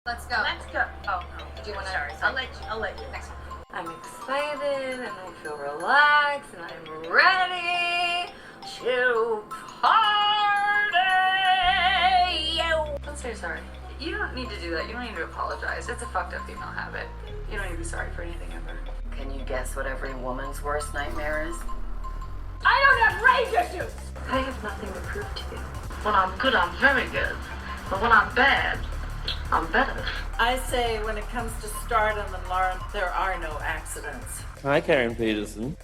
Let's go. Let's go. Oh, no. Do you want to? Sorry. I'll let you. Next one. I'm excited and I feel relaxed and I'm ready to party. Don't say sorry. You don't need to do that. You don't need to apologize. It's a fucked up female habit. You don't need to be sorry for anything ever. Can you guess what every woman's worst nightmare is? I don't have rage issues. I have nothing to prove to you. When I'm good, I'm very good. But when I'm bad, I'm better. I say when it comes to stardom and Lauren, there are no accidents. Hi, Karen Peterson.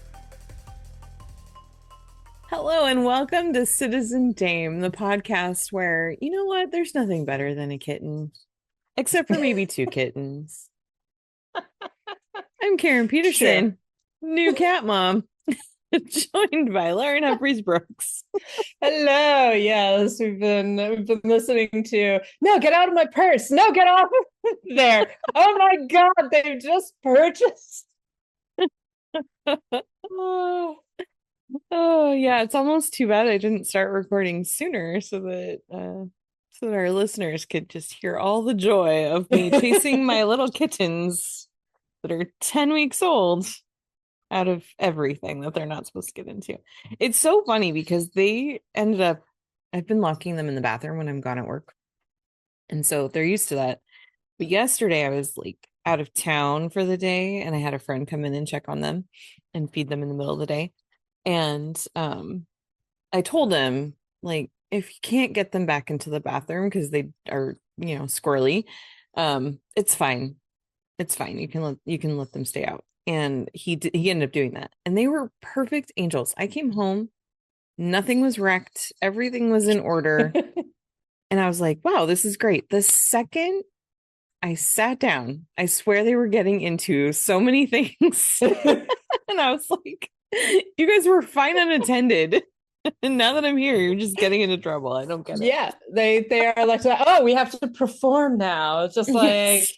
Hello and welcome to Citizen Dame, the podcast where, you know what, there's nothing better than a kitten. Except for maybe two kittens. I'm Karen Peterson, new cat mom, joined by Lauren Humphries Brooks. Hello. Yes, we've been listening to No, get out of my purse. No, get off of there. Oh my God, they've just purchased. Oh yeah, it's almost too bad I didn't start recording sooner so that our listeners could just hear all the joy of me chasing my little kittens that are 10 weeks old out of everything that they're not supposed to get into. It's so funny because they ended up, I've been locking them in the bathroom when I'm gone at work. And so they're used to that. But yesterday I was like out of town for the day and I had a friend come in and check on them and feed them in the middle of the day. And I told them, like, if you can't get them back into the bathroom because they are, you know, squirrely, it's fine. It's fine. You can let them stay out. And he ended up doing that. And they were perfect angels. I came home, nothing was wrecked, everything was in order. And I was like, wow, this is great. The second I sat down, I swear they were getting into so many things. And I was like, you guys were fine unattended. And now that I'm here, you're just getting into trouble. I don't get it. Yeah, they are like, oh, we have to perform now. It's just like, yes.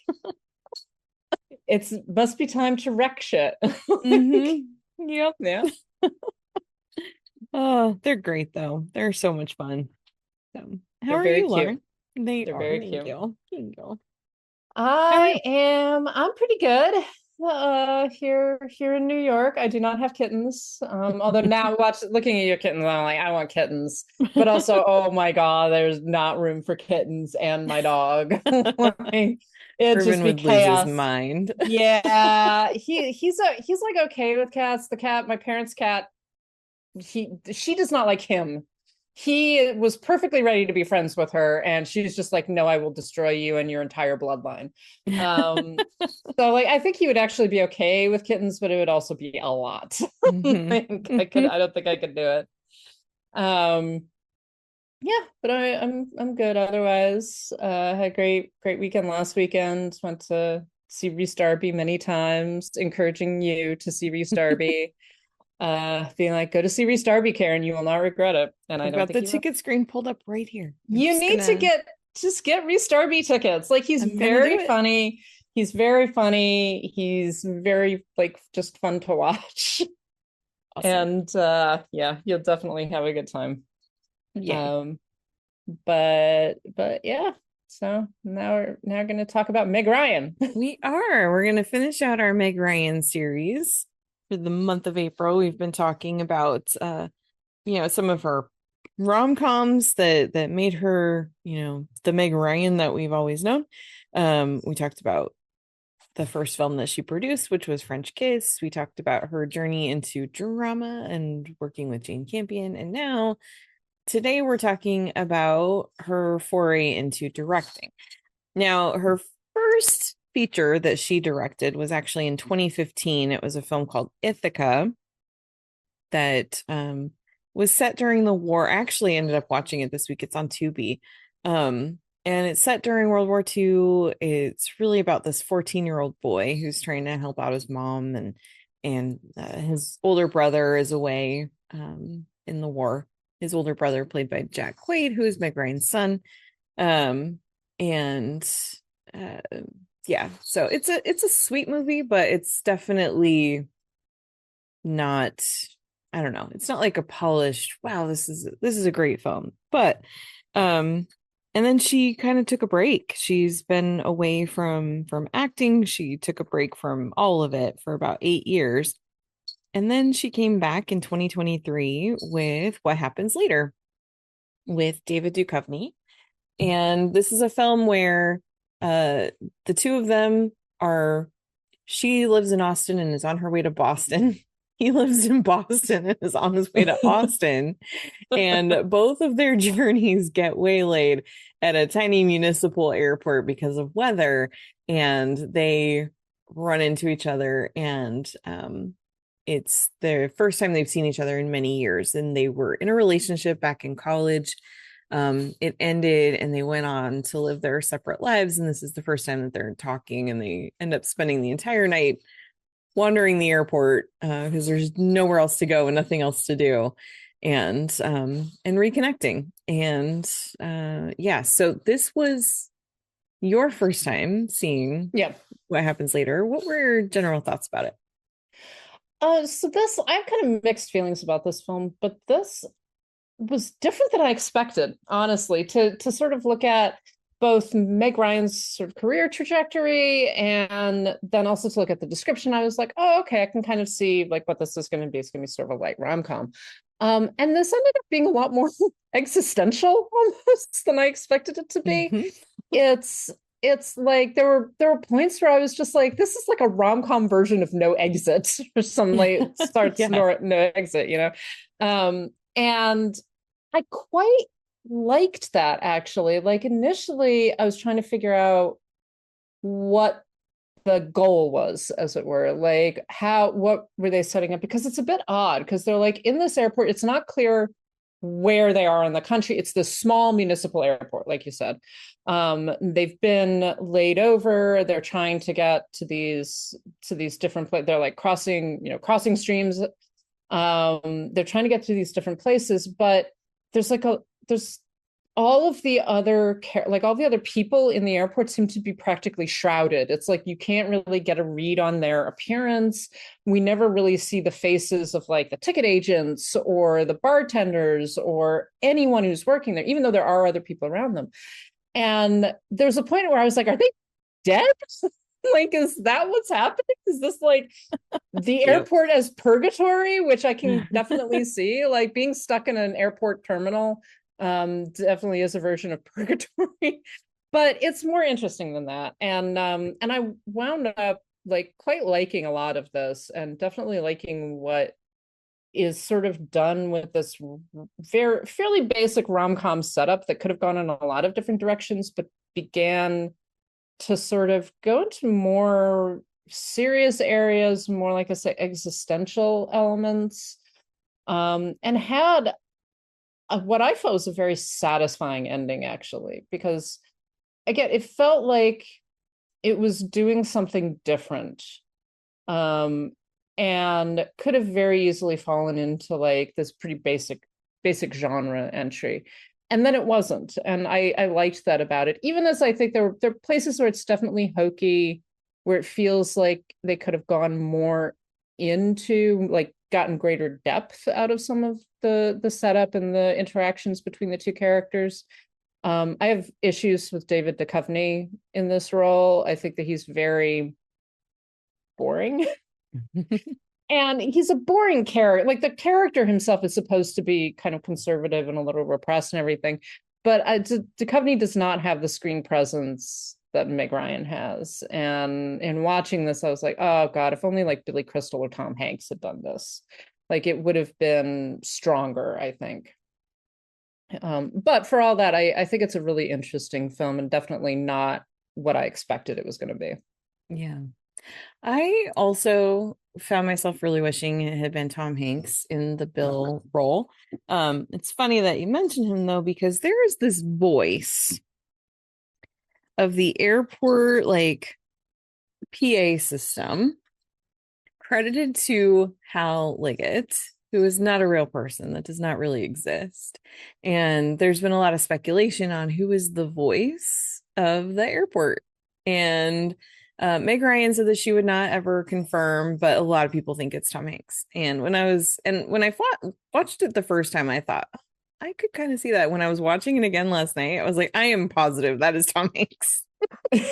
It's must be time to wreck shit. Mm-hmm. Yep. Yeah. Oh, they're great though. They're so much fun. So, how They're are very you, cute. Lauren? They're are. very Thank cute. you. Thank you. I'm pretty good. Here in New York, I do not have kittens. Although now looking at your kittens, I'm like, I want kittens. But also, oh my God, there's not room for kittens and my dog. Like, it just be chaos. Lose his mind. Yeah, he's like okay with cats. The cat, my parents' cat, she does not like him. He was perfectly ready to be friends with her, and she's just like, no, I will destroy you and your entire bloodline. So like, I think he would actually be okay with kittens, but it would also be a lot. Mm-hmm. I don't think I could do it. Yeah, but I'm good otherwise. Had a great weekend last weekend. Went to see Reese Darby many times, encouraging you to see Reese Darby. Being like, go to see Reese Darby, Karen, you will not regret it. And I've got the ticket screen pulled up right here. You need to get Reese Darby tickets. Like, he's very funny. He's very funny. He's very like just fun to watch. Awesome. And yeah, you'll definitely have a good time. Yeah. But yeah. So now we're going to talk about Meg Ryan. We're going to finish out our Meg Ryan series for the month of April. We've been talking about some of her rom-coms that made her, the Meg Ryan that we've always known. We talked about the first film that she produced, which was French Kiss. We talked about her journey into drama and working with Jane Campion. And now today we're talking about her foray into directing. Now, her first feature that she directed was actually in 2015. It was a film called Ithaca that was set during the war. I actually ended up watching it this week. It's on Tubi. And it's set during World War II. It's really about this 14-year-old boy who's trying to help out his mom, and his older brother is away in the war. His older brother, played by Jack Quaid, who is Meg Ryan's son. Yeah, so it's a sweet movie, but it's definitely not, I don't know, it's not like a polished, wow, this is a great film. But And then she kind of took a break. She's been away from acting. She took a break from all of it for about 8 years. And then she came back in 2023 with What Happens Later with David Duchovny. And this is a film where the two of them are, she lives in Austin and is on her way to Boston. He lives in Boston and is on his way to Austin. And both of their journeys get waylaid at a tiny municipal airport because of weather. And they run into each other. And it's the first time they've seen each other in many years. And they were in a relationship back in college. It ended and they went on to live their separate lives. And this is the first time that they're talking, and they end up spending the entire night wandering the airport because there's nowhere else to go and nothing else to do, and reconnecting. And yeah, so this was your first time seeing What Happens Later. What were your general thoughts about it? So this, I have kind of mixed feelings about this film, but this was different than I expected, honestly, to sort of look at both Meg Ryan's sort of career trajectory, and then also to look at the description. I was like, oh, okay, I can kind of see like what this is going to be. It's going to be sort of a light rom-com. And this ended up being a lot more existential almost than I expected it to be. Mm-hmm. It's like there were points where I was just like, this is like a rom-com version of No Exit, or some like starts No Exit, you know. And I quite liked that, actually. Like initially I was trying to figure out what the goal was, as it were, like what were they setting up, because it's a bit odd because they're like in this airport. It's not clear where they are in the country. It's this small municipal airport, like you said. They've been laid over. They're trying to get to these different places. They're like crossing streams. They're trying to get to these different places, but there's all the other people in the airport seem to be practically shrouded. It's like you can't really get a read on their appearance. We never really see the faces of like the ticket agents or the bartenders or anyone who's working there, even though there are other people around them. And there's a point where I was like, are they dead? Like, is that what's happening? Is this like the airport as purgatory, which I can definitely see, like being stuck in an airport terminal definitely is a version of purgatory, but it's more interesting than that. And I wound up like quite liking a lot of this, and definitely liking what is sort of done with this fairly basic rom-com setup that could have gone in a lot of different directions, but began to sort of go into more serious areas, more like I say, existential elements, and had what I felt was a very satisfying ending, actually, because again, it felt like it was doing something different, and could have very easily fallen into like this pretty basic genre entry. And then it wasn't. And I liked that about it, even as I think there are places where it's definitely hokey, where it feels like they could have gone more into, like, gotten greater depth out of some of the setup and the interactions between the two characters. I have issues with David Duchovny in this role. I think that he's very boring. And he's a boring character. Like, the character himself is supposed to be kind of conservative and a little repressed and everything. But Duchovny does not have the screen presence that Meg Ryan has. And in watching this, I was like, oh God, if only like Billy Crystal or Tom Hanks had done this. Like, it would have been stronger, I think. But for all that, I think it's a really interesting film, and definitely not what I expected it was going to be. Yeah. I also found myself really wishing it had been Tom Hanks in the Bill role. It's funny that you mentioned him, though, because there is this voice of the airport, like, PA system credited to Hal Liggett, who is not a real person, that does not really exist. And there's been a lot of speculation on who is the voice of the airport. And Meg Ryan said that she would not ever confirm, but a lot of people think it's Tom Hanks. And when I watched it the first time, I thought, I could kind of see that when I was watching it again last night. I was like, I am positive that is Tom Hanks. Yeah,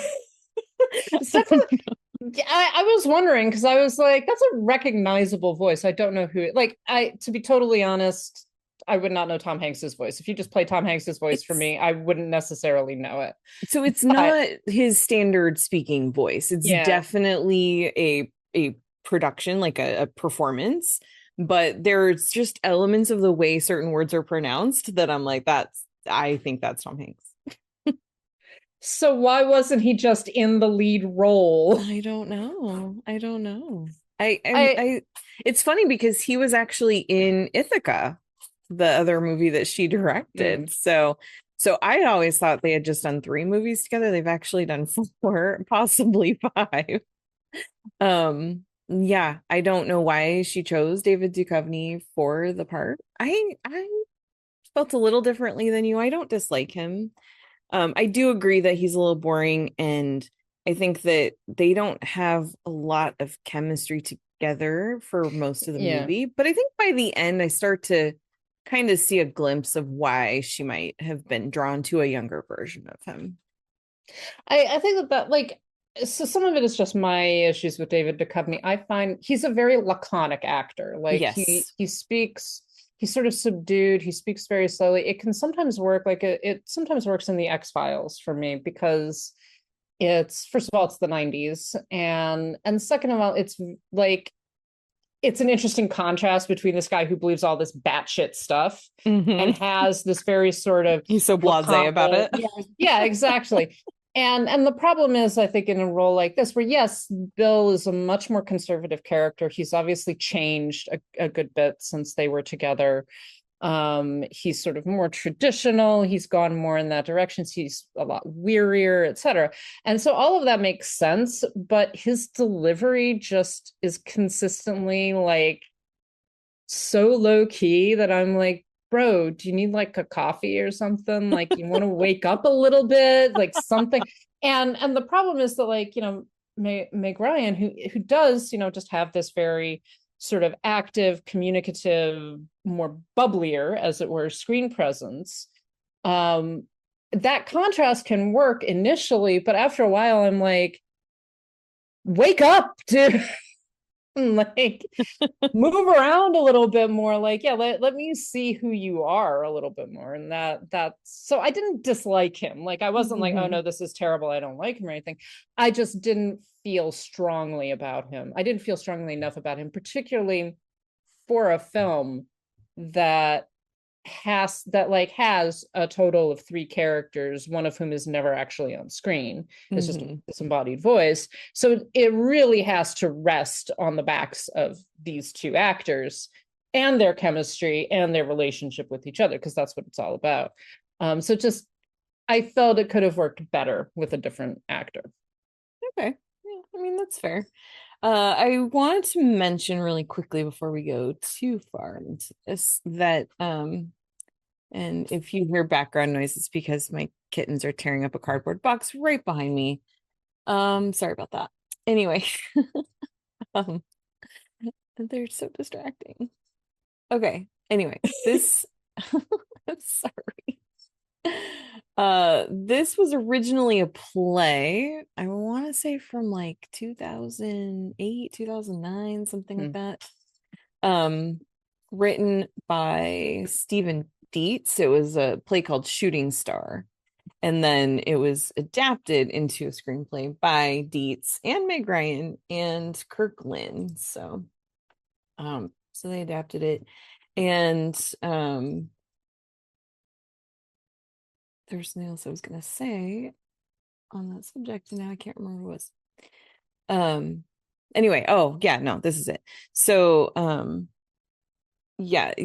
I was wondering because I was like, that's a recognizable voice. I don't know who to be totally honest, I would not know Tom Hanks's voice. If you just play Tom Hanks's voice for me, I wouldn't necessarily know it. So it's not his standard speaking voice. It's definitely a production, like a performance, but there's just elements of the way certain words are pronounced that I'm like, I think that's Tom Hanks. So why wasn't he just in the lead role? I don't know. I it's funny because he was actually in Ithaca, the other movie that she directed. So I always thought they had just done 3 movies together. They've actually done 4, possibly 5. Yeah, I don't know why she chose David Duchovny for the part. I felt a little differently than you. I don't dislike him. I do agree that he's a little boring, and I think that they don't have a lot of chemistry together for most of the movie. But I think by the end, I start to kind of see a glimpse of why she might have been drawn to a younger version of him. I think that like, so some of it is just my issues with David Duchovny. I find he's a very laconic actor. Like he speaks, he's sort of subdued. He speaks very slowly. It can sometimes work, like it sometimes works in the X-Files for me because it's, first of all, it's the 90s, and second of all, it's like, it's an interesting contrast between this guy who believes all this batshit stuff and has this very sort of, he's so blasé about it. Yeah, exactly. And the problem is, I think, in a role like this, where yes, Bill is a much more conservative character. He's obviously changed a good bit since they were together. He's sort of more traditional. He's gone more in that direction. He's a lot wearier, etc. And so all of that makes sense, but his delivery just is consistently like so low key that I'm like, bro, do you need like a coffee or something? Like, you want to wake up a little bit, like something. And the problem is that, like, you know, Meg Ryan, who does, you know, just have this very sort of active, communicative, more bubblier, as it were, screen presence. That contrast can work initially, but after a while, I'm like, wake up, dude. Like, move around a little bit more. Like, yeah, let me see who you are a little bit more. And that's so I didn't dislike him. Like, I wasn't like, oh no, this is terrible, I don't like him or anything. I just didn't feel strongly about him. I didn't feel strongly enough about him, particularly for a film that has a total of 3 characters, one of whom is never actually on screen. It's just a disembodied voice. So it really has to rest on the backs of these 2 actors and their chemistry and their relationship with each other, because that's what it's all about. So just, I felt it could have worked better with a different actor. Okay. Yeah, I mean, that's fair. I want to mention really quickly before we go too far into this that and if you hear background noise, it's because my kittens are tearing up a cardboard box right behind me. Sorry about that. Anyway, they're so distracting. Okay. Anyway, this sorry. This was originally a play, I want to say from like 2008, 2009, something like that. Written by Stephen Dietz. It was a play called Shooting Star. And then it was adapted into a screenplay by Dietz and Meg Ryan and Kirk Lynn. So they adapted it. And there's something else I was gonna say on that subject, and now I can't remember what it was. Anyway, this is it. So I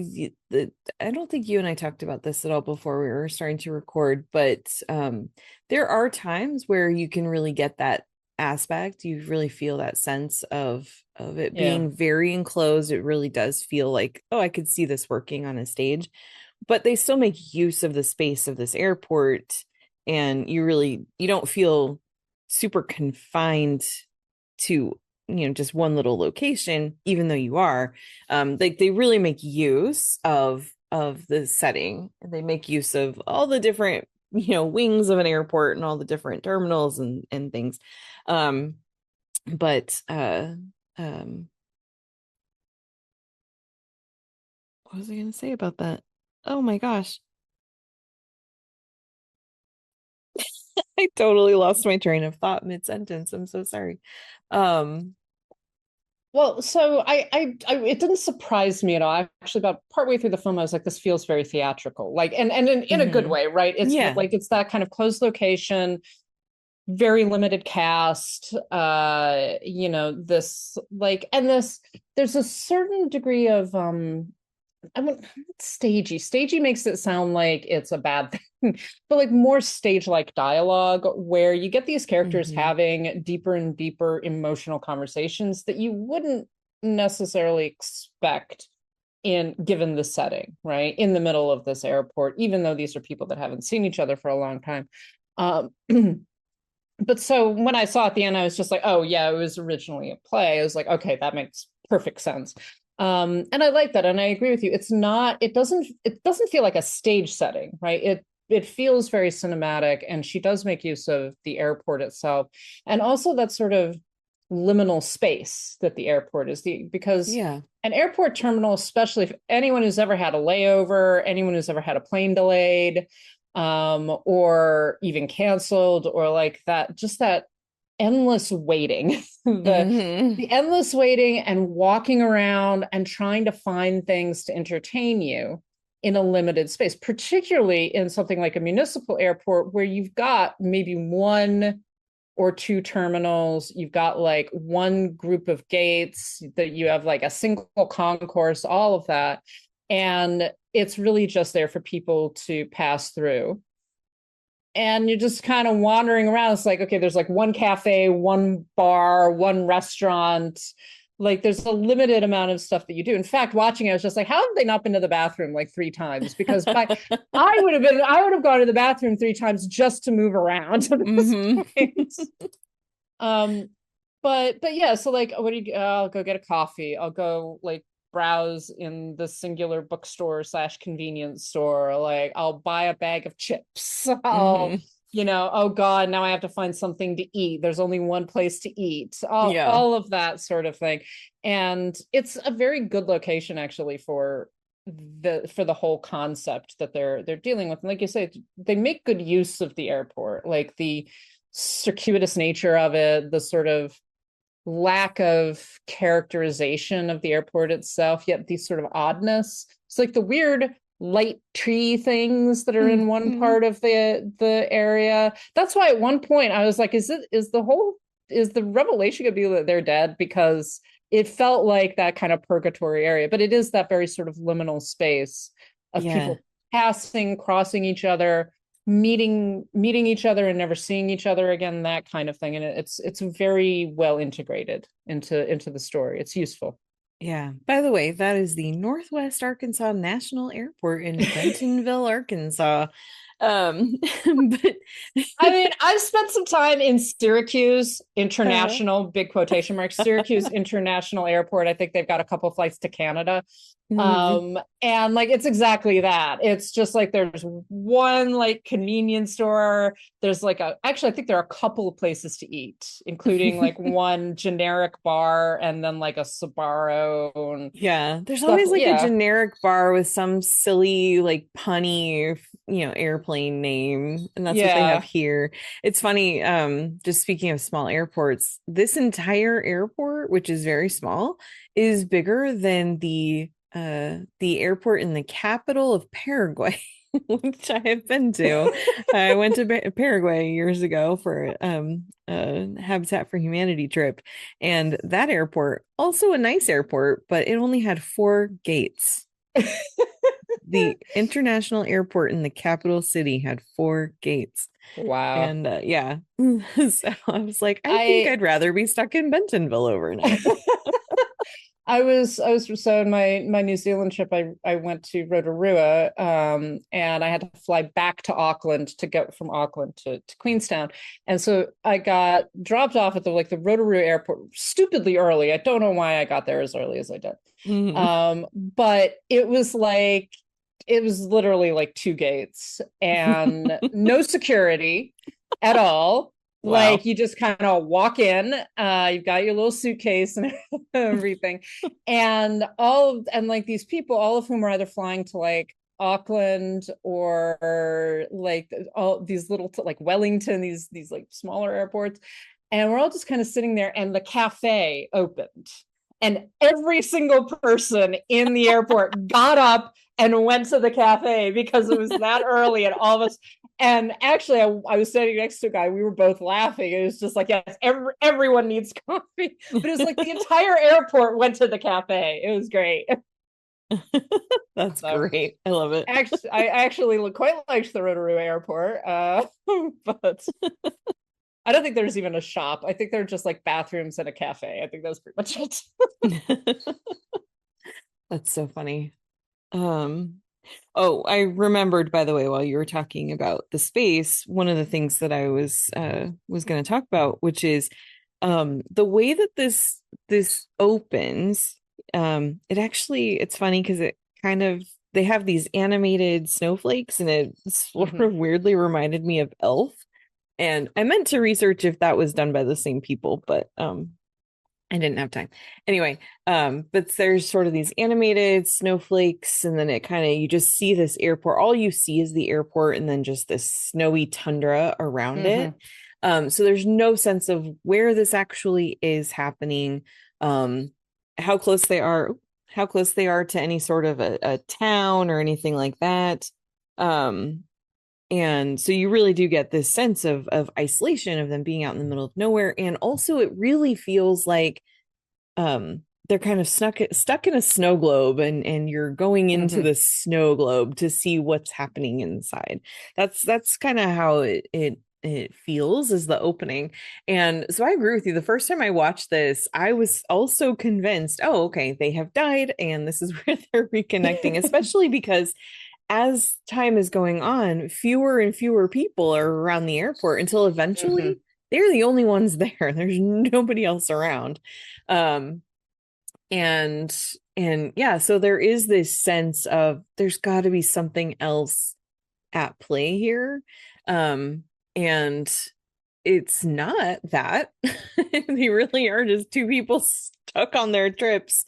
don't think you and I talked about this at all before we were starting to record, but there are times where you can really get that aspect. You really feel that sense of it being very enclosed. It really does feel like, oh, I could see this working on a stage, but they still make use of the space of this airport, and you don't feel super confined to, you know, just one little location, even though you are. They really make use of of the setting. They make use of all the different, wings of an airport and all the different terminals and things. But what was I going to say about that? Oh my gosh. I totally lost my train of thought mid-sentence. I'm so sorry. Well, so I it didn't surprise me at all. Actually, about partway through the film, I was like, this feels very theatrical, like, and in a good way, right? It's like, it's that kind of closed location, very limited cast, this like, and there's a certain degree of stagey makes it sound like it's a bad thing, but like more stage-like dialogue where you get these characters having deeper and deeper emotional conversations that you wouldn't necessarily expect given the setting, right? In the middle of this airport, even though these are people that haven't seen each other for a long time. But so when I saw at the end, I was just like, oh yeah, it was originally a play. I was like, okay, that makes perfect sense. And I like that, and I agree with you. It doesn't feel like a stage setting, right? It feels very cinematic, and she does make use of the airport itself, and also that sort of liminal space that the airport is, because an airport terminal, especially if anyone who's ever had a layover, anyone who's ever had a plane delayed, or even canceled, or like that, just that endless waiting, the endless waiting and walking around and trying to find things to entertain you in a limited space, particularly in something like a municipal airport where you've got maybe one or two terminals, you've got like one group of gates, that you have like a single concourse, all of that. And it's really just there for people to pass through. And you're just kind of wandering around. It's like, okay, there's like one cafe, one bar, one restaurant. Like there's a limited amount of stuff that you do. In fact, watching it, I was just like, how have they not been to the bathroom like 3 times? Because I would have gone to the bathroom 3 times just to move around. But yeah, so like, what do you? I'll go get a coffee. I'll go like browse in the singular bookstore / convenience store. Like I'll buy a bag of chips. I'll, oh God, now I have to find something to eat. There's only one place to eat. All of that sort of thing. And it's a very good location actually for the whole concept that they're dealing with. And like you say, they make good use of the airport, like the circuitous nature of it, the sort of lack of characterization of the airport itself, yet the sort of oddness. It's like the weird light tree things that are in one part of the area. That's why at one point I was like, is the revelation gonna be that they're dead? Because it felt like that kind of purgatory area, but it is that very sort of liminal space of people passing, crossing each other, meeting each other and never seeing each other again, that kind of thing. And it's very well integrated into the story. It's useful. Yeah. By the way, that is the Northwest Arkansas National Airport in Bentonville, Arkansas. But I mean, I've spent some time in Syracuse International, big quotation marks, Syracuse International Airport. I think they've got a couple flights to Canada. And like, it's exactly that. It's just like, there's one like convenience store. There's like actually, I think there are a couple of places to eat, including like one generic bar and then like a Sbarro. There's always like a generic bar with some silly, like punny, airplane name. And that's what they have here. It's funny. Just speaking of small airports, this entire airport, which is very small, is bigger than the airport in the capital of Paraguay, which I have been to. I went to Paraguay years ago for a Habitat for Humanity trip, and that airport, also a nice airport, but it only had 4 gates. The international airport in the capital city had 4 gates. Wow. And so I was like, I think I'd rather be stuck in Bentonville overnight. I was so in my New Zealand trip, I went to Rotorua, and I had to fly back to Auckland to go from Auckland to Queenstown. And so I got dropped off at the Rotorua airport stupidly early. I don't know why I got there as early as I did. But it was like it was literally like two gates and no security at all. Wow. Like you just kind of walk in, you've got your little suitcase and everything. And like these people, all of whom are either flying to like Auckland or like all these little like Wellington, these like smaller airports. And we're all just kind of sitting there, and the cafe opened. And every single person in the airport got up and went to the cafe because it was that early, and all of us. And actually, I was standing next to a guy. We were both laughing. It was just like, yes, everyone needs coffee. But it was like the entire airport went to the cafe. It was great. That's great. I love it. I actually quite liked the Rotorua Airport, but I don't think there's even a shop. I think they're just like bathrooms and a cafe. I think that's pretty much it. That's so funny. Oh, I remembered, by the way, while you were talking about the space, one of the things that I was going to talk about, which is the way that this opens. It's funny because it kind of, they have these animated snowflakes, and it sort of weirdly reminded me of Elf. And I meant to research if that was done by the same people, but I didn't have time. Anyway, but there's sort of these animated snowflakes, and then it kind of, you just see this airport. All you see is the airport and then just this snowy tundra around it. So there's no sense of where this actually is happening, how close they are to any sort of a town or anything like that. And so you really do get this sense of isolation, of them being out in the middle of nowhere. And also it really feels like they're kind of stuck in a snow globe, and you're going into the snow globe to see what's happening inside. That's kind of how it feels as the opening. And so I agree with you. The first time I watched this, I was also convinced, oh, okay, they have died and this is where they're reconnecting, especially because as time is going on, fewer and fewer people are around the airport until eventually they're the only ones there. There's nobody else around. And yeah, so there is this sense of there's got to be something else at play here. And it's not that. They really are just two people stuck on their trips.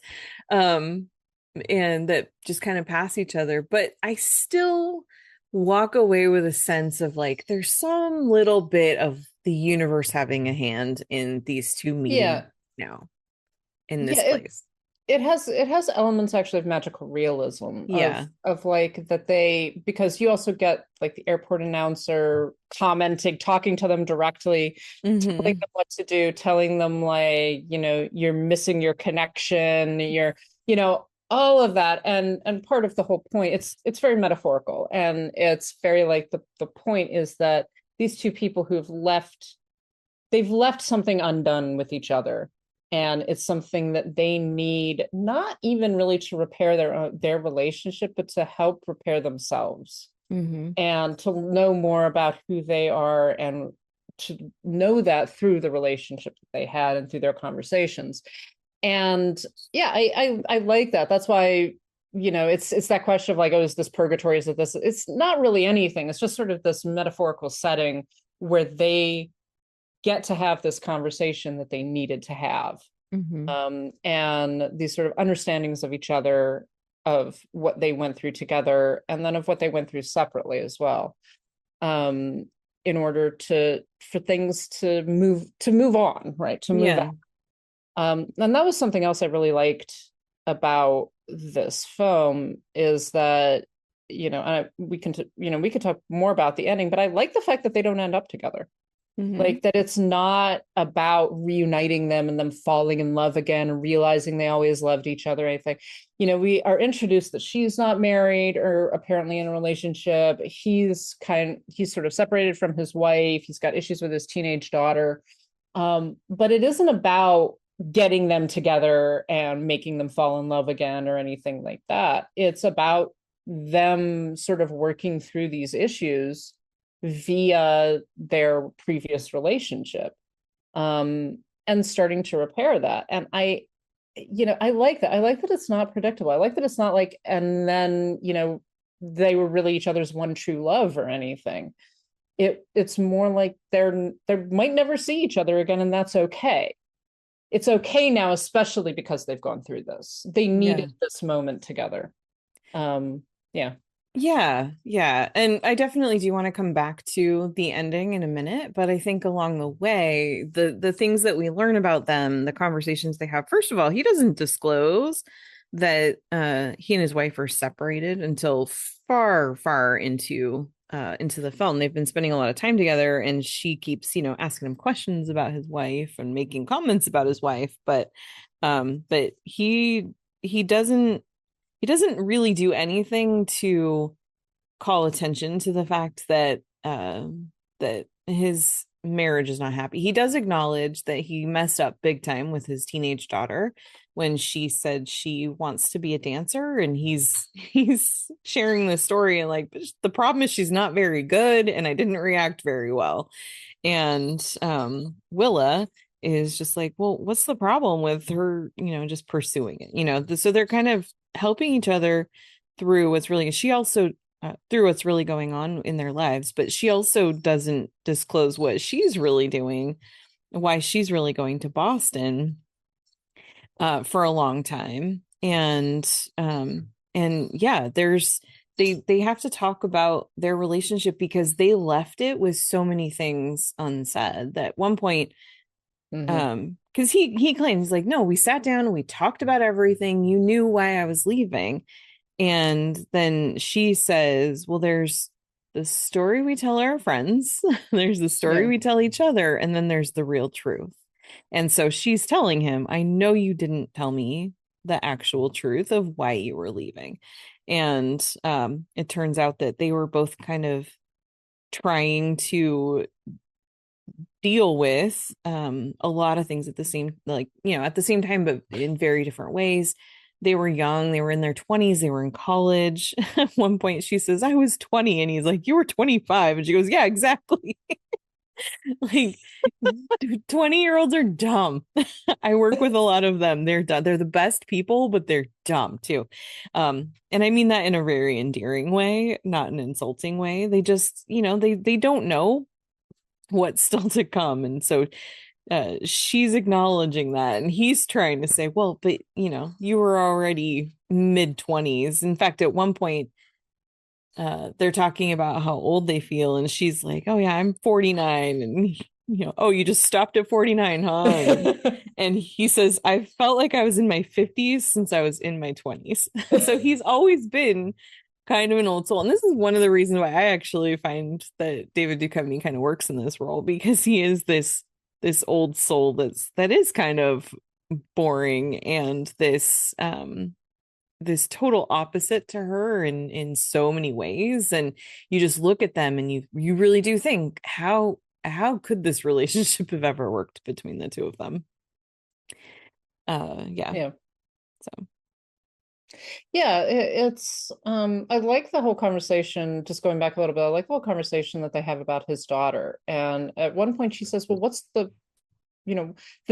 And that just kind of pass each other. But I still walk away with a sense of like, there's some little bit of the universe having a hand in these two meeting now in this place. It has elements actually of magical realism. Of like that because you also get like the airport announcer commenting, talking to them directly, telling them what to do, telling them like, you're missing your connection, all of that. And part of the whole point, it's very metaphorical, and it's very like the point is that these two people they've left something undone with each other, and it's something that they need, not even really to repair their relationship, but to help repair themselves, and to know more about who they are, and to know that through the relationship that they had and through their conversations. And yeah, I like that. That's why, it's that question of like, oh, is this purgatory? Is it this? It's not really anything. It's just sort of this metaphorical setting where they get to have this conversation that they needed to have. And these sort of understandings of each other, of what they went through together, and then of what they went through separately as well, in order for things to move on, right? To move on. And that was something else I really liked about this film, is that, we could talk more about the ending, but I like the fact that they don't end up together. Like that it's not about reuniting them and them falling in love again and realizing they always loved each other or anything. We are introduced that she's not married or apparently in a relationship. He's sort of separated from his wife. He's got issues with his teenage daughter. But it isn't about getting them together and making them fall in love again or anything like that. It's about them sort of working through these issues via their previous relationship, and starting to repair that. And I like that. I like that it's not predictable. I like that it's not like, and then, they were really each other's one true love or anything. It's more like they might never see each other again, and that's okay. It's okay now, especially because they've gone through this. They needed this moment together. Yeah. Yeah. And I definitely do want to come back to the ending in a minute, but I think along the way, the things that we learn about them, the conversations they have, first of all, he doesn't disclose that he and his wife are separated until far into the film. They've been spending a lot of time together, and she keeps, asking him questions about his wife and making comments about his wife, but he doesn't really do anything to call attention to the fact that that his marriage is not happy. He does acknowledge that he messed up big time with his teenage daughter when she said she wants to be a dancer, and he's sharing the story and like, the problem is she's not very good and I didn't react very well. And Willa is just like, well, what's the problem with her, just pursuing it, so they're kind of helping each other through what's really, she also through what's really going on in their lives, but she also doesn't disclose what she's really doing, why she's really going to Boston for a long time. And yeah, they have to talk about their relationship because they left it with so many things unsaid that at one point, because he claims like, no, we sat down and we talked about everything. You knew why I was leaving. And then she says, well, there's the story we tell our friends, there's the story we tell each other, and then there's the real truth. And so she's telling him, I know you didn't tell me the actual truth of why you were leaving. And it turns out that they were both kind of trying to deal with a lot of things at the same, at the same time, but in very different ways. They were young, they were in their 20s, they were in college. At one point she says, I was 20, and he's like, you were 25. And she goes, yeah, exactly. Like, 20-year-olds are dumb. I work with a lot of them. They're dumb. They're the best people, but they're dumb too. And I mean that in a very endearing way, not an insulting way. They just, they don't know what's still to come. And so she's acknowledging that, and he's trying to say, well, but you were already mid-20s. In fact, at one point they're talking about how old they feel, and she's like, oh yeah, I'm 49. And oh, you just stopped at 49, huh? And he says, I felt like I was in my 50s since I was in my 20s. So he's always been kind of an old soul. And this is one of the reasons why I actually find that David Duchovny kind of works in this role, because he is this old soul that is kind of boring, and this total opposite to her in so many ways. And you just look at them and you really do think, how could this relationship have ever worked between the two of them? Yeah. So yeah, it's I like the whole conversation, just going back a little bit, I like the whole conversation that they have about his daughter. And at one point she says, well, what's the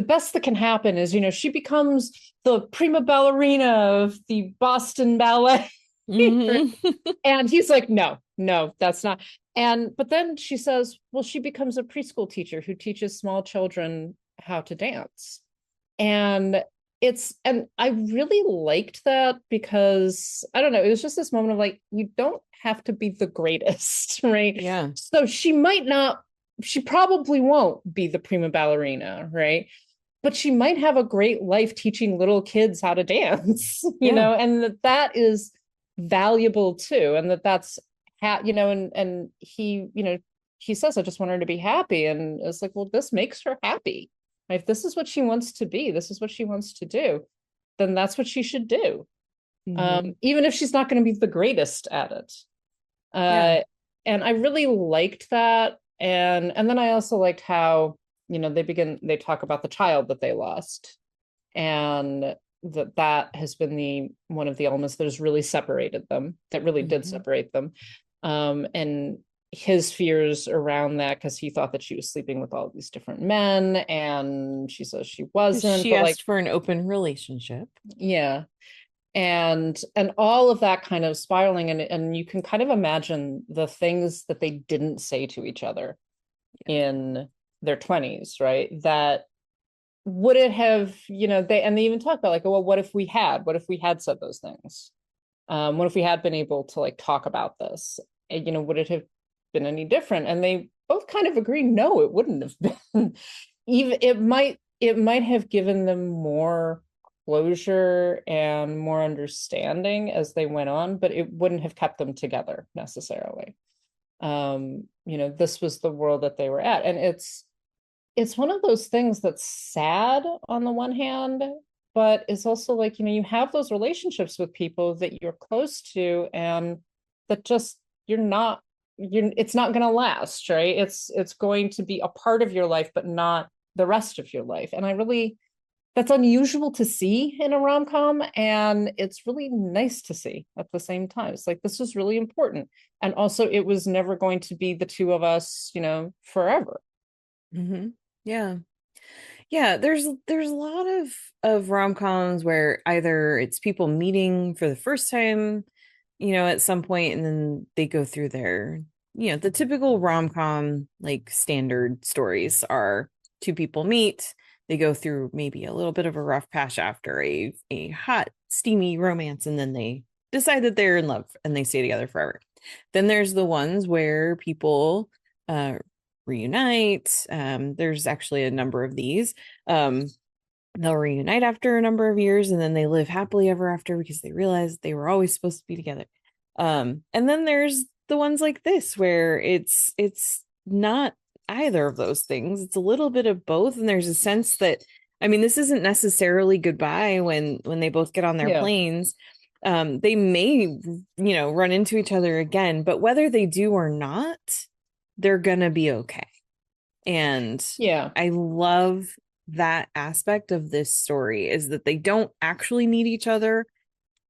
best that can happen is, she becomes the prima ballerina of the Boston Ballet. And he's like, no, that's not. But then she says, well, she becomes a preschool teacher who teaches small children how to dance. And I really liked that, because I don't know, it was just this moment of like, you don't have to be the greatest, right? Yeah. So she probably won't be the prima ballerina, right? But she might have a great life teaching little kids how to dance, and that is valuable too. And that's, and he says, I just want her to be happy. And it's like, well, this makes her happy. If this is what she wants to be, this is what she wants to do, then that's what she should do. Even if she's not going to be the greatest at it. And I really liked that. And then I also liked how, they talk about the child that they lost, and that has been one of the elements that has really separated them, that really did separate them. And his fears around that, because he thought that she was sleeping with all these different men, and she says she wasn't. She asked for an open relationship. Yeah. and all of that kind of spiraling, and you can kind of imagine the things that they didn't say to each other in their 20s, right? That would it have, they even talk about like, well, what if we had said those things? What if we had been able to like talk about this? Would it have been any different? And they both kind of agree, no, it wouldn't have been. Even it might have given them more closure and more understanding as they went on, but it wouldn't have kept them together necessarily. This was the world that they were at. And it's one of those things that's sad on the one hand, but it's also like, you have those relationships with people that you're close to and that just it's not going to last, right? It's going to be a part of your life, but not the rest of your life. And that's unusual to see in a rom-com, and it's really nice to see at the same time. It's like, this was really important. And also it was never going to be the two of us, forever. Mm-hmm. Yeah. Yeah, there's a lot of rom-coms where either it's people meeting for the first time, at some point, and then they go through their, the typical rom-com like standard stories are two people meet, they go through maybe a little bit of a rough patch after a hot, steamy romance, and then they decide that they're in love and they stay together forever. Then there's the ones where people reunite. There's actually a number of these. They'll reunite after a number of years and then they live happily ever after because they realize they were always supposed to be together. And then there's the ones like this where it's not either of those things. It's a little bit of both. And there's a sense that, this isn't necessarily goodbye when they both get on their planes. They may, run into each other again, but whether they do or not, they're gonna be okay. And I love that aspect of this story, is that they don't actually need each other.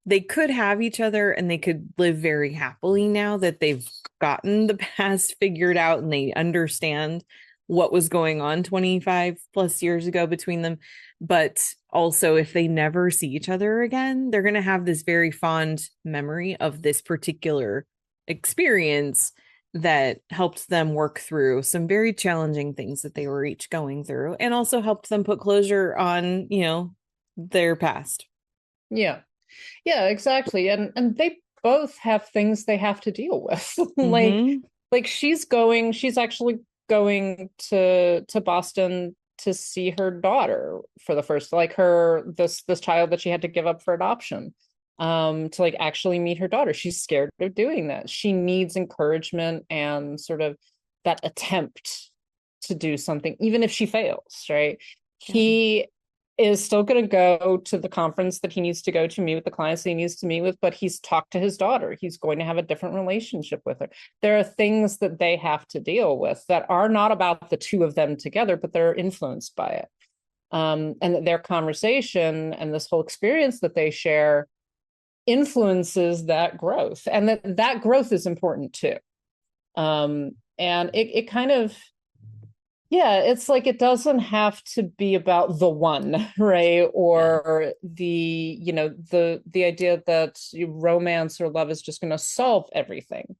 They could have each other and they could live very happily now that they've gotten the past figured out and they understand what was going on 25 plus years ago between them. But also, if they never see each other again, they're going to have this very fond memory of this particular experience that helped them work through some very challenging things that they were each going through, and also helped them put closure on, their past. Yeah, exactly. And they both have things they have to deal with. like she's actually going to Boston to see her daughter for the first, like this child that she had to give up for adoption. To like actually meet her daughter. She's scared of doing that. She needs encouragement and sort of that attempt to do something, even if she fails, right? Yeah. He is still going to go to the conference that he needs to go to meet with the clients that he needs to meet with, but he's talked to his daughter. He's going to have a different relationship with her. There are things that they have to deal with that are not about the two of them together, but they're influenced by it. And that their conversation and this whole experience that they share influences that growth, and that growth is important too. And it kind of, it's like, it doesn't have to be about the one, right? Or the idea that romance or love is just going to solve everything.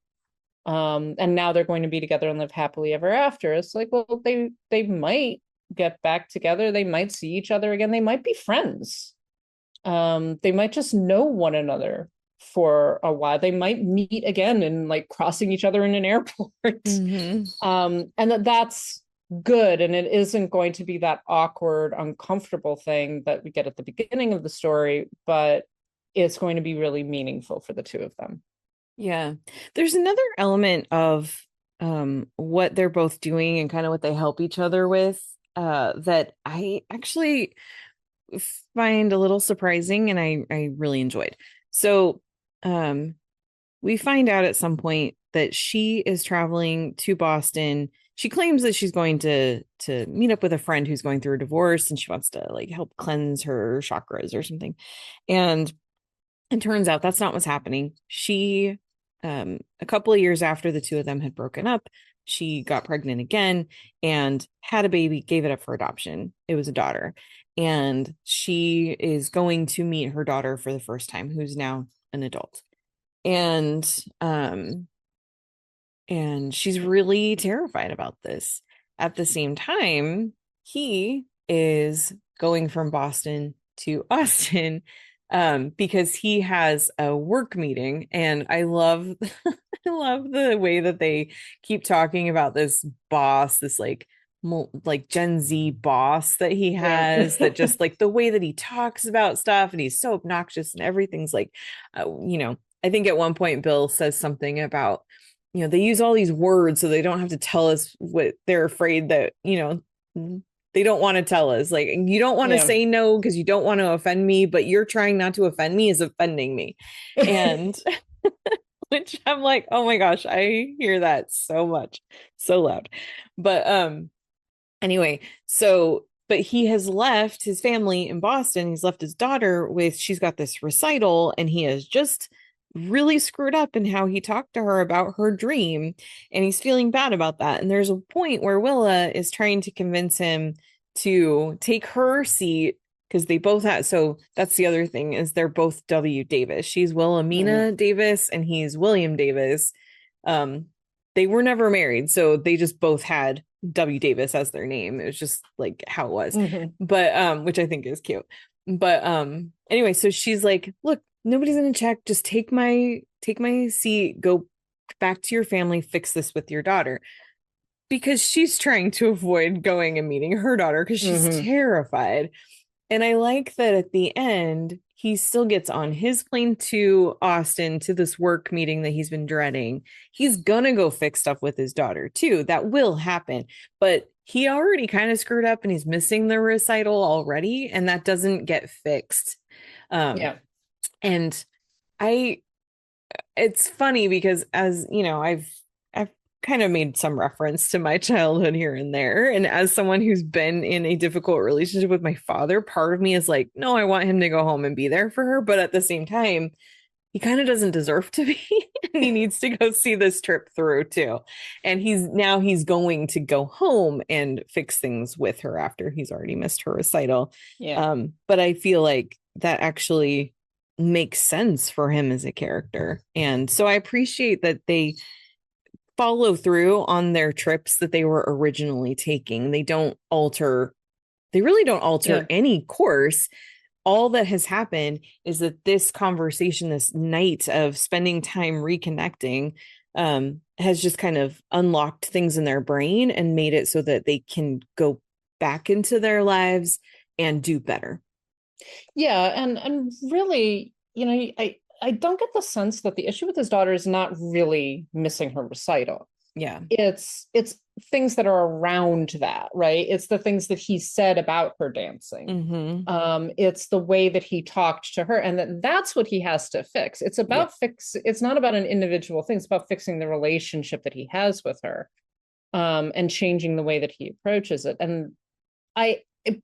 And now they're going to be together and live happily ever after. It's like, well, they might get back together. They might see each other again. They might be friends. They might just know one another for a while. They might meet again and like crossing each other in an airport. And that's good. And it isn't going to be that awkward, uncomfortable thing that we get at the beginning of the story, but it's going to be really meaningful for the two of them. Yeah. There's another element of what they're both doing and kind of what they help each other with that I actually find a little surprising and I really enjoyed. So we find out at some point that she is traveling to Boston. She claims that she's going to meet up with a friend who's going through a divorce and she wants to like help cleanse her chakras or something. And it turns out that's not what's happening. She a couple of years after the two of them had broken up, she got pregnant again and had a baby, gave it up for adoption. It was a daughter. And she is going to meet her daughter for the first time, who's now an adult. And she's really terrified about this. At the same time, he is going from Boston to Austin because he has a work meeting. And I love I love the way that they keep talking about this boss, this like Gen Z boss that he has, that just like the way that he talks about stuff, and he's so obnoxious and everything's like, I think at one point Bill says something about, they use all these words so they don't have to tell us what they're afraid that, they don't want to tell us. Like, you don't want to say no because you don't want to offend me, but you're trying not to offend me is offending me. And which I'm like, oh my gosh, I hear that so much, so loud. But anyway, but he has left his family in Boston. He's left his daughter she's got this recital, and he has just really screwed up in how he talked to her about her dream, and he's feeling bad about that. And there's a point where Willa is trying to convince him to take her seat, because they both had, so that's the other thing, is they're both W. Davis. She's Wilhelmina Davis and he's William Davis. They were never married, so they just both had W. Davis as their name. It was just like how it was. But which I think is cute. But anyway, so she's like, look, nobody's gonna check, just take my seat, go back to your family, fix this with your daughter, because she's trying to avoid going and meeting her daughter because she's terrified. And I like that at the end he still gets on his plane to Austin to this work meeting that he's been dreading. He's gonna go fix stuff with his daughter too. That will happen, but he already kind of screwed up and he's missing the recital already, and that doesn't get fixed. And it's funny because, as you know, I've kind of made some reference to my childhood here and there. And as someone who's been in a difficult relationship with my father, part of me is like, no, I want him to go home and be there for her. But at the same time, he kind of doesn't deserve to be. And he needs to go see this trip through too. And he's going to go home and fix things with her after he's already missed her recital. But I feel like that actually makes sense for him as a character. And so I appreciate that they follow through on their trips that they were originally taking. They really don't alter any course. All that has happened is that this conversation, this night of spending time reconnecting, has just kind of unlocked things in their brain and made it so that they can go back into their lives and do better. And really, I don't get the sense that the issue with his daughter is not really missing her recital. It's things that are around that, right? It's the things that he said about her dancing. It's the way that he talked to her, and that's what he has to fix. It's about it's not about an individual thing. It's about fixing the relationship that he has with her, and changing the way that he approaches it. And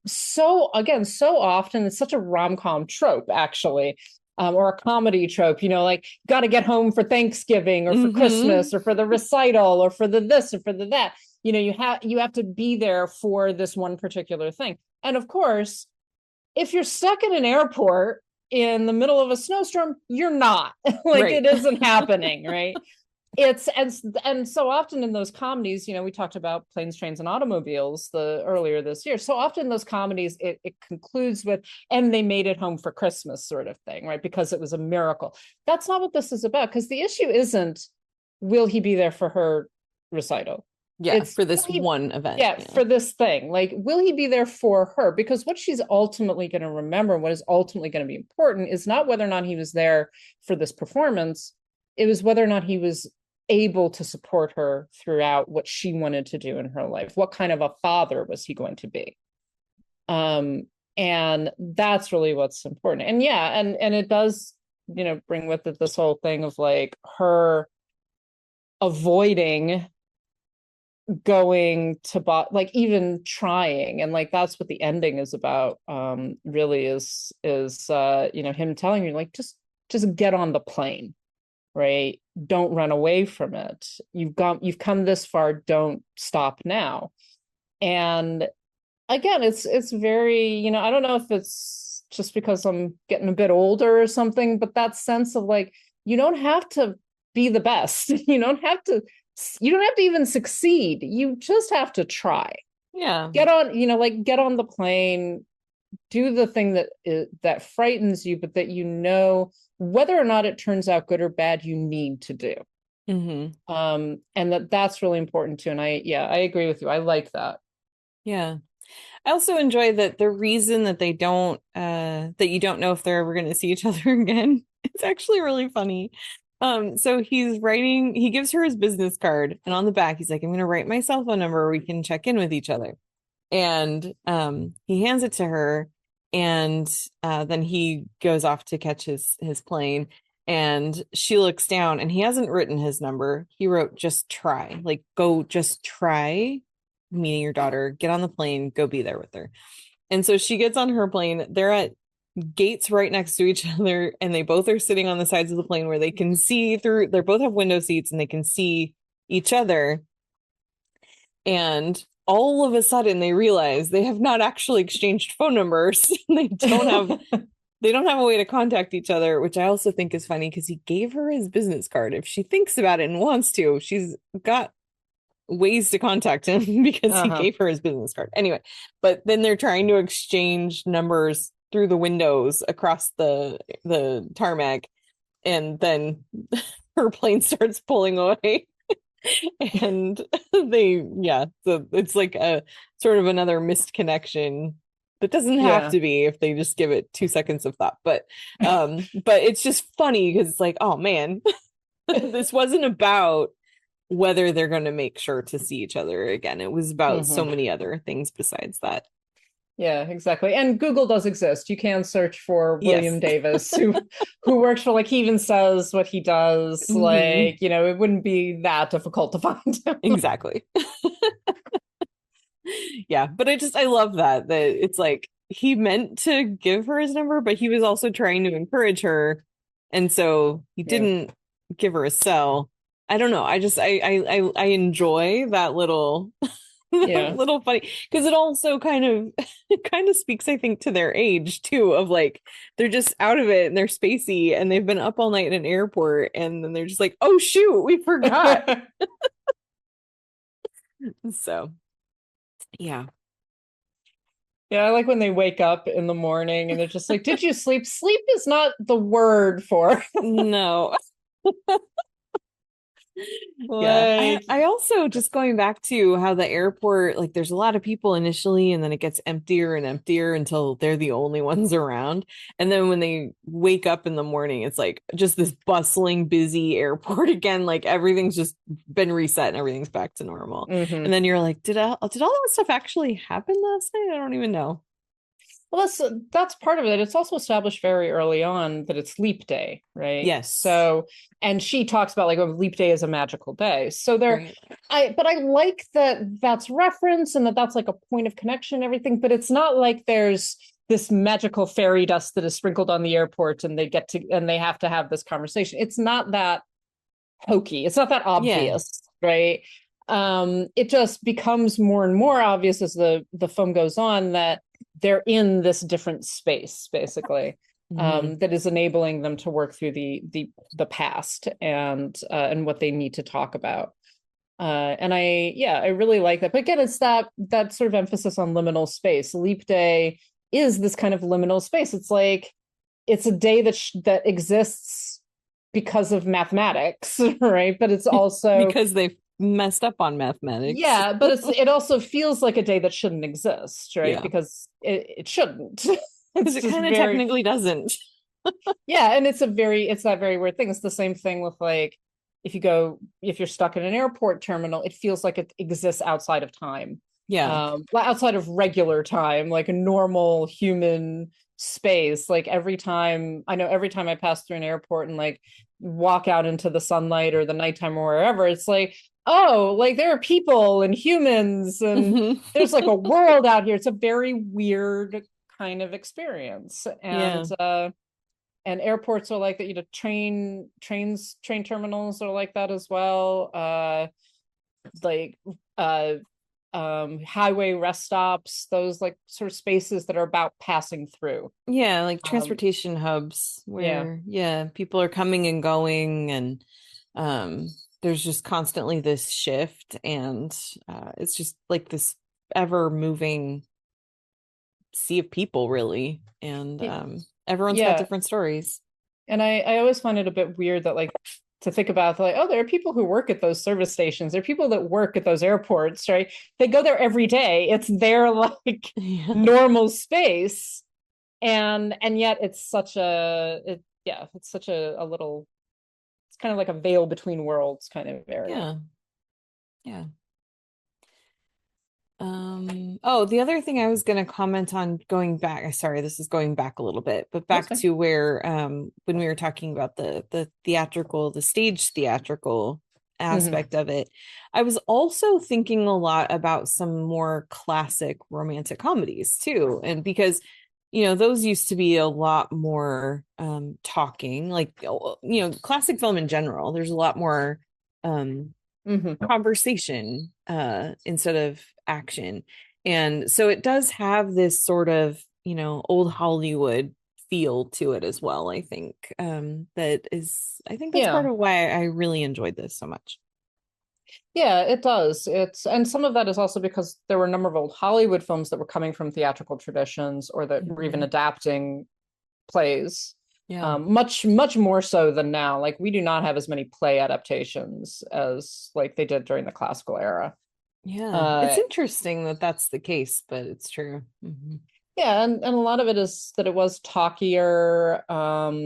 so often it's such a rom-com trope, actually. Or a comedy trope, like got to get home for Thanksgiving or for Christmas or for the recital or for the this or for the that. You have to be there for this one particular thing. And of course, if you're stuck in an airport in the middle of a snowstorm, you're not. It isn't happening, right? And so often in those comedies, we talked about Planes, Trains, and Automobiles earlier this year. So often in those comedies, it concludes with, and they made it home for Christmas sort of thing, right? Because it was a miracle. That's not what this is about, because the issue isn't, will he be there for her recital? It's for this one event. For this thing. Like, will he be there for her? Because what she's ultimately going to remember, what is ultimately going to be important, is not whether or not he was there for this performance. It was whether or not he was able to support her throughout what she wanted to do in her life. What kind of a father was he going to be? And that's really what's important. And and it does, bring with it this whole thing of like her avoiding going to even trying, and like that's what the ending is about. Really is him telling you, like, just get on the plane. right? Don't run away from it. You've come this far, don't stop now. And again, it's very, I don't know if it's just because I'm getting a bit older or something, but that sense of like, you don't have to be the best. You don't have to even succeed. You just have to try. Yeah. Get on, get on the plane, do the thing that frightens you, but that whether or not it turns out good or bad, you need to do. And that's really important too. And I agree with you. I like that. Yeah. I also enjoy that the reason that they don't that you don't know if they're ever going to see each other again. It's actually really funny. So he gives her his business card, and on the back he's like, I'm going to write my cell phone number where we can check in with each other. And he hands it to her, and then he goes off to catch his plane, and she looks down, and he hasn't written his number. He wrote, just try, like, go, just try meeting your daughter, get on the plane, go be there with her. And so she gets on her plane. They're at gates right next to each other, and they both are sitting on the sides of the plane where they can see through. They both have window seats and they can see each other. And all of a sudden they realize they have not actually exchanged phone numbers. They don't have a way to contact each other, which I also think is funny because he gave her his business card. If she thinks about it and wants to, she's got ways to contact him because he gave her his business card. Anyway, but then they're trying to exchange numbers through the windows across the tarmac, and then her plane starts pulling away. And so it's like a sort of another missed connection that doesn't have to be if they just give it 2 seconds of thought. But it's just funny because it's like, oh man, this wasn't about whether they're going to make sure to see each other again. It was about so many other things besides that. Yeah, exactly. And Google does exist. You can search for William Davis, who works for, like, he even says what he does. Like, it wouldn't be that difficult to find him. Exactly. Yeah, but I love that it's like he meant to give her his number, but he was also trying to encourage her, and so he didn't give her a cell. I don't know. I enjoy that little little funny, because it also kind of speaks, I think, to their age too, of like they're just out of it and they're spacey and they've been up all night in an airport, and then they're just like, oh shoot, we forgot. So yeah, I like when they wake up in the morning and they're just like, did you sleep? Sleep is not the word for no. Like, I also, just going back to how the airport, like, there's a lot of people initially, and then it gets emptier and emptier until they're the only ones around. And then when they wake up in the morning, it's like just this bustling, busy airport again. Like everything's just been reset and everything's back to normal. And then you're like, did all that stuff actually happen last night? I don't even know. Well, that's part of it. It's also established very early on that it's leap day, right? Yes. So, and she talks about like, leap day is a magical day. So but I like that that's reference and that's like a point of connection and everything, but it's not like there's this magical fairy dust that is sprinkled on the airport and they have to have this conversation. It's not that hokey. It's not that obvious, right? It just becomes more and more obvious as the film goes on that they're in this different space, basically, that is enabling them to work through the past and what they need to talk about. And I really like that. But again, it's that sort of emphasis on liminal space. Leap Day is this kind of liminal space. It's like it's a day that exists because of mathematics, right? But it's also because they've messed up on mathematics. Yeah, but it also feels like a day that shouldn't exist, right? Yeah. Because it shouldn't. Because it kind of technically doesn't. Yeah, and it's that very weird thing. It's the same thing with like if you're stuck in an airport terminal, it feels like it exists outside of time. Yeah. Outside of regular time, like a normal human space. Like every time I pass through an airport and like walk out into the sunlight or the nighttime or wherever, it's like, oh, like there are people and humans and there's like a world out here. It's a very weird kind of experience. And airports are like that. Train terminals are like that as well. Like highway rest stops, those like sort of spaces that are about passing through. Yeah, like transportation hubs where people are coming and going, and there's just constantly this shift, and it's just like this ever moving sea of people, really, and everyone's got different stories. And I always find it a bit weird that, like, to think about, like, oh, there are people who work at those service stations, there are people that work at those airports, right? They go there every day, it's their like normal space, and yet it's such a little, it's kind of like a veil between worlds kind of area. Yeah. The other thing I was going to comment on, going back, sorry, this is going back a little bit, but back to where when we were talking about the stage theatrical aspect of it, I was also thinking a lot about some more classic romantic comedies too, and because those used to be a lot more talking, like classic film in general, there's a lot more conversation instead of action, and so it does have this sort of old Hollywood feel to it as well. I think that's part of why I really enjoyed this so much. Yeah, it does. And some of that is also because there were a number of old Hollywood films that were coming from theatrical traditions, or that were even adapting plays. Much more so than now. Like, we do not have as many play adaptations as like they did during the classical era. It's interesting that that's the case, but it's true. Yeah, and a lot of it is that it was talkier.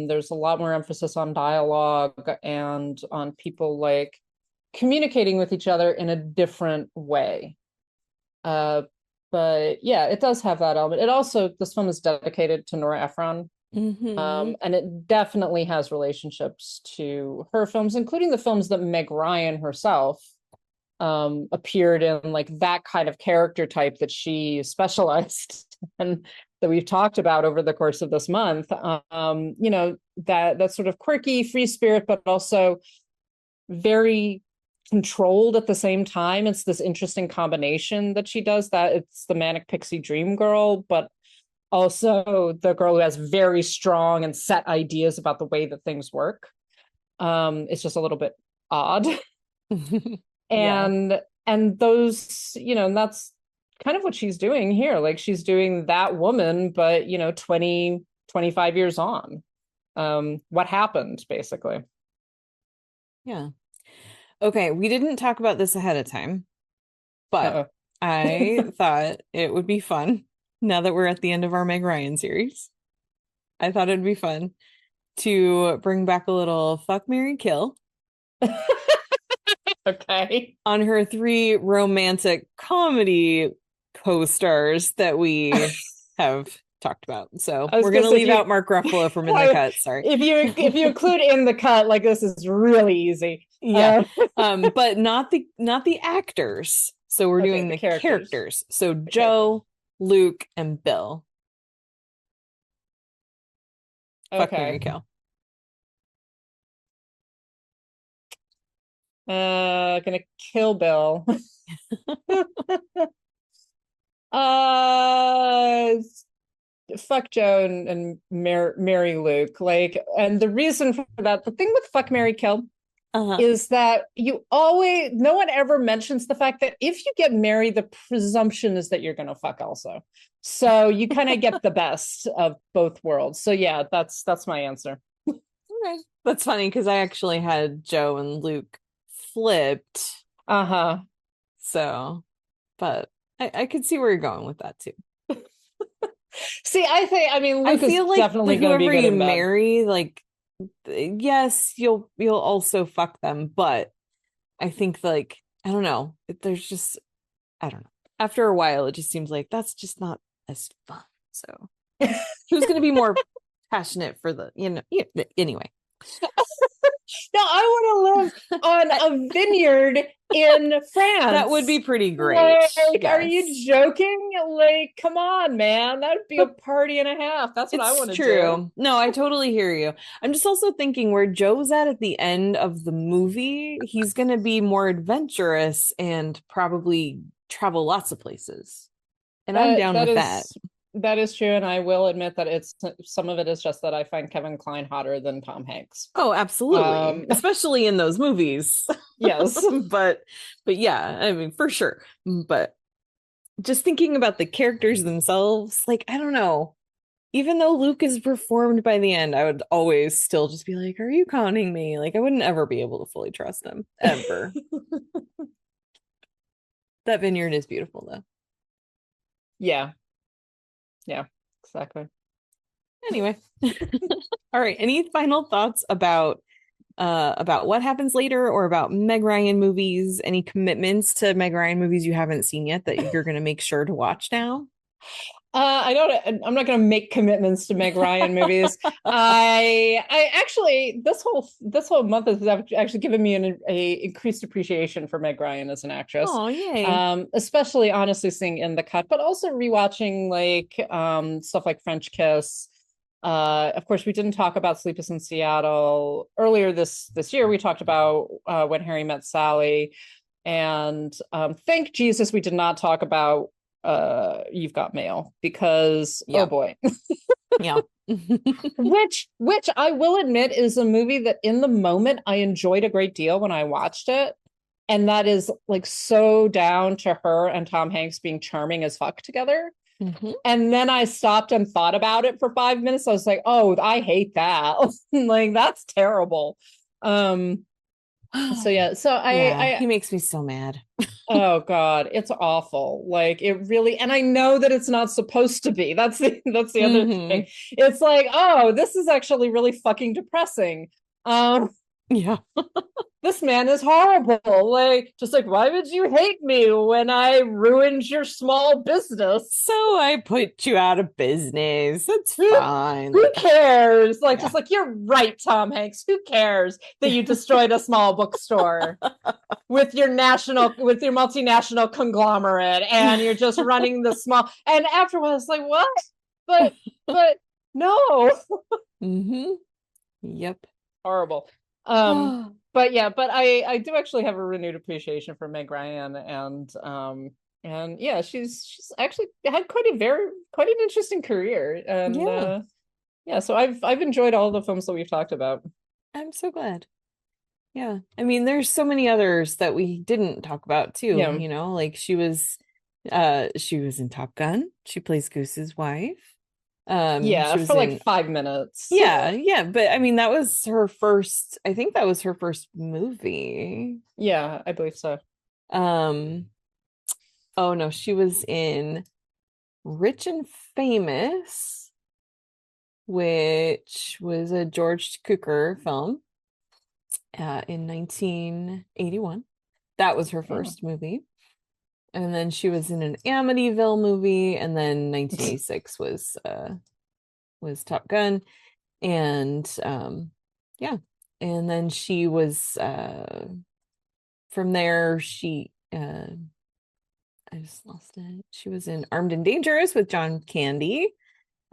There's a lot more emphasis on dialogue and on people like communicating with each other in a different way. But yeah, it does have that element. It also, this film is dedicated to Nora Ephron. And it definitely has relationships to her films, including the films that Meg Ryan herself appeared in, like that kind of character type that she specialized in, that we've talked about over the course of this month. That sort of quirky, free spirit, but also very controlled at the same time. It's this interesting combination that she does, that it's the manic pixie dream girl, but also the girl who has very strong and set ideas about the way that things work. It's just a little bit odd. And those, and that's kind of what she's doing here. Like, she's doing that woman, but 20, 25 years on. What happened, basically. Yeah. Okay, we didn't talk about this ahead of time, but I thought it would be fun, now that we're at the end of our Meg Ryan series. I thought it'd be fun to bring back a little fuck, marry, kill. Okay. On her 3 romantic comedy co-stars that we have talked about. So we're going to leave out Mark Ruffalo from In the Cut. Sorry. If you include In the Cut, like, this is really easy. Yeah. But not the actors. So we're doing the characters. So Joe, Luke, and Bill. Fuck, marry, kill. Gonna kill Bill. Fuck Joe and marry Luke. Like, and the reason for that, the thing with fuck, marry, kill is that no one ever mentions the fact that if you get married, the presumption is that you're gonna fuck also. So you kind of get the best of both worlds. So yeah, that's my answer. Okay. That's funny, because I actually had Joe and Luke flipped. So, but I could see where you're going with that too. See, I mean, Luke, I feel like definitely going to be good. Whoever you marry, like, yes, you'll also fuck them, but I think, like, I don't know, there's just, I don't know, after a while it just seems like that's just not as fun. So who's going to be more passionate for the anyway. I want to live on a vineyard in France. That would be pretty great. Like, are you Yes. joking? Like, come on, man. That would be a party and a half. That's what I want to do. True. No, I totally hear you. I'm just also thinking where Joe's at the end of the movie, he's going to be more adventurous and probably travel lots of places. And I'm down with that. That is true, and I will admit that it's some of it is just that I find Kevin Kline hotter than Tom Hanks. Oh, absolutely. Especially in those movies. Yes. but yeah, I mean, for sure. But just thinking about the characters themselves, like, I don't know. Even though Luke is reformed by the end, I would always still just be like, are you conning me? Like, I wouldn't ever be able to fully trust him, ever. That vineyard is beautiful, though. Yeah, exactly. Anyway. All right, any final thoughts about what happens later, or about Meg Ryan movies? Any commitments to Meg Ryan movies you haven't seen yet that you're going to make sure to watch now? I'm not going to make commitments to Meg Ryan movies. I actually this whole month has actually given me an increased appreciation for Meg Ryan as an actress. Oh, yay! Especially honestly seeing In the Cut, but also rewatching like stuff like French Kiss. Of course, we didn't talk about Sleepless in Seattle earlier this year. We talked about When Harry Met Sally, and thank Jesus we did not talk about You've Got Mail, because oh boy. Yeah. which I will admit is a movie that in the moment I enjoyed a great deal when I watched it, and that is like so down to her and Tom Hanks being charming as fuck together. Mm-hmm. And then I stopped and thought about it for 5 minutes. I was like, oh, I hate that. Like, that's terrible. So yeah, he makes me so mad. Oh God, it's awful. Like, it really, and I know that it's not supposed to be. That's the other thing. It's like, oh, this is actually really fucking depressing. Yeah. This man is horrible. Like, just like, why would you hate me when I ruined your small business? So I put you out of business. That's fine. Who cares? Like, just like, you're right, Tom Hanks. Who cares that you destroyed a small bookstore with your multinational conglomerate, and you're just running the small, and afterwards, like, what? But no. Mm-hmm. Yep. Horrible. But I do actually have a renewed appreciation for Meg Ryan, and yeah, she's actually had quite an interesting career, and so I've enjoyed all the films that we've talked about. I'm so glad. Yeah, I mean, there's so many others that we didn't talk about too. Yeah. You know, like she was in Top Gun. She plays Goose's wife. For like 5 minutes. Yeah, but I mean, that was her first. I think that was her first movie. Yeah, I believe so. Oh no, she was in Rich and Famous, which was a George Cukor film in 1981. That was her first movie. And then she was in an Amityville movie, and then 1986 was Top Gun, and and then she was from there I just lost it. She was in Armed and Dangerous with John Candy,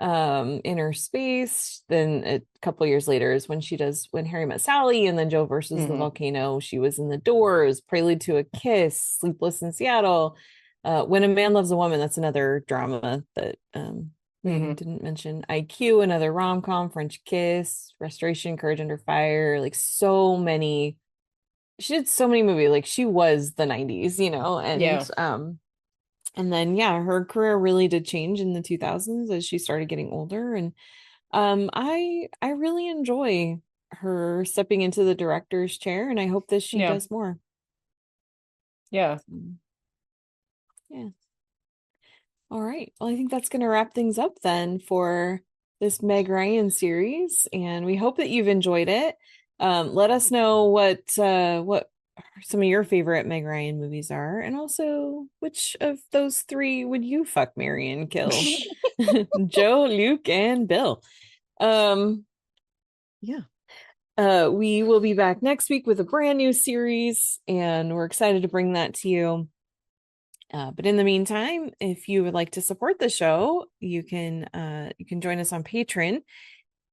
Inner Space. Then a couple years later is when she does When Harry Met Sally, and then Joe versus the Volcano. She was in The Doors, Prelude to a Kiss, Sleepless in Seattle, When a Man Loves a Woman. That's another drama that we didn't mention. IQ, another rom-com, French Kiss, Restoration, Courage Under Fire. Like, so many. She did so many movies. Like, she was the 90s, you know, and then her career really did change in the 2000s as she started getting older, and I really enjoy her stepping into the director's chair, and I hope that she does more. Yeah. All right. Well, I think that's going to wrap things up then for this Meg Ryan series, and we hope that you've enjoyed it. Let us know what some of your favorite Meg Ryan movies are, and also which of those three would you fuck, marry, and kill? Joe, Luke, and Bill. We will be back next week with a brand new series, and we're excited to bring that to you. But in the meantime, if you would like to support the show, you can join us on Patreon.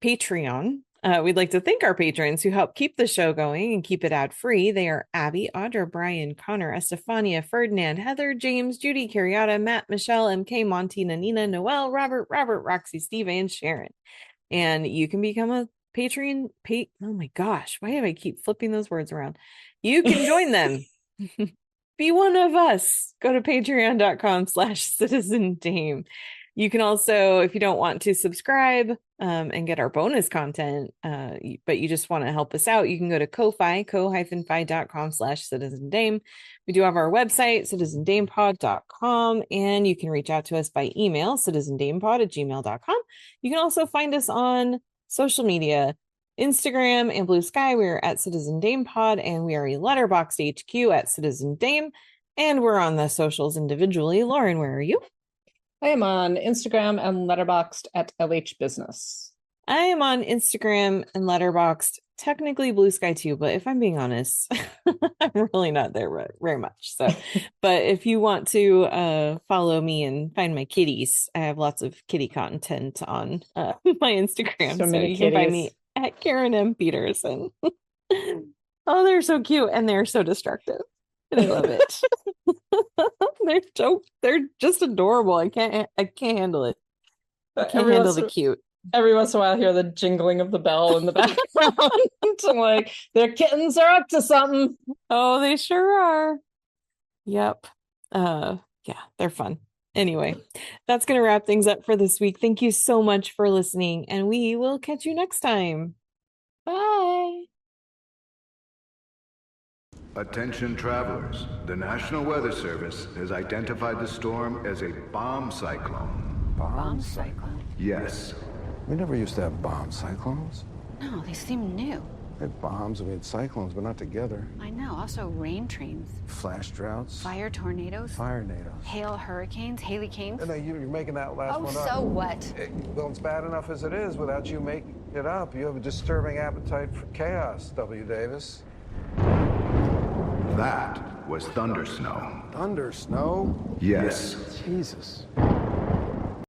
We'd like to thank our patrons who help keep the show going and keep it ad-free. They are Abby, Audra, Brian, Connor, Estefania, Ferdinand, Heather, James, Judy, Carriata, Matt, Michelle, MK, Monty, Nanina, Noel, Robert, Roxy, Steve, and Sharon. And you can become a Patreon. Oh my gosh, why do I keep flipping those words around? You can join them. Be one of us. Go to patreon.com/citizendame. You can also, if you don't want to subscribe and get our bonus content, but you just want to help us out, you can go to ko-fi.com/citizendame. We do have our website, citizendamepod.com, and you can reach out to us by email, citizendamepod@gmail.com. You can also find us on social media, Instagram and Blue Sky. We're at Citizen Dame Pod, and we are a Letterboxd HQ at Citizen Dame, and we're on the socials individually. Lauren, where are you? I am on Instagram and Letterboxd at LH Business. I am on Instagram and Letterboxd, technically Blue Sky too, but if I'm being honest, I'm really not there very much. So, but if you want to follow me and find my kitties, I have lots of kitty content on my Instagram. So many you kitties. can find me at Karen M. Peterson. Oh, they're so cute and they're so destructive. And I love it. They're just adorable. I can't handle it. I can't handle the cute. Every once in a while I hear the jingling of the bell in the background. I'm like, their kittens are up to something. Oh, they sure are. Yep. Yeah, they're fun. Anyway, that's gonna wrap things up for this week. Thank you so much for listening, and we will catch you next time. Bye. Attention travelers, the National Weather Service has identified the storm as a bomb cyclone. Bomb cyclone? Yes. We never used to have bomb cyclones. No, they seem new. We had bombs and we had cyclones, but not together. I know. Also rain trains. Flash droughts. Fire tornadoes. Firenadoes. Hail hurrichanes. Haley canes. No, you're making that last one up. Oh, so what? Well, it's bad enough as it is without you making it up. You have a disturbing appetite for chaos, W. Davis. That was thunder snow. Thunder snow? Yes. Jesus.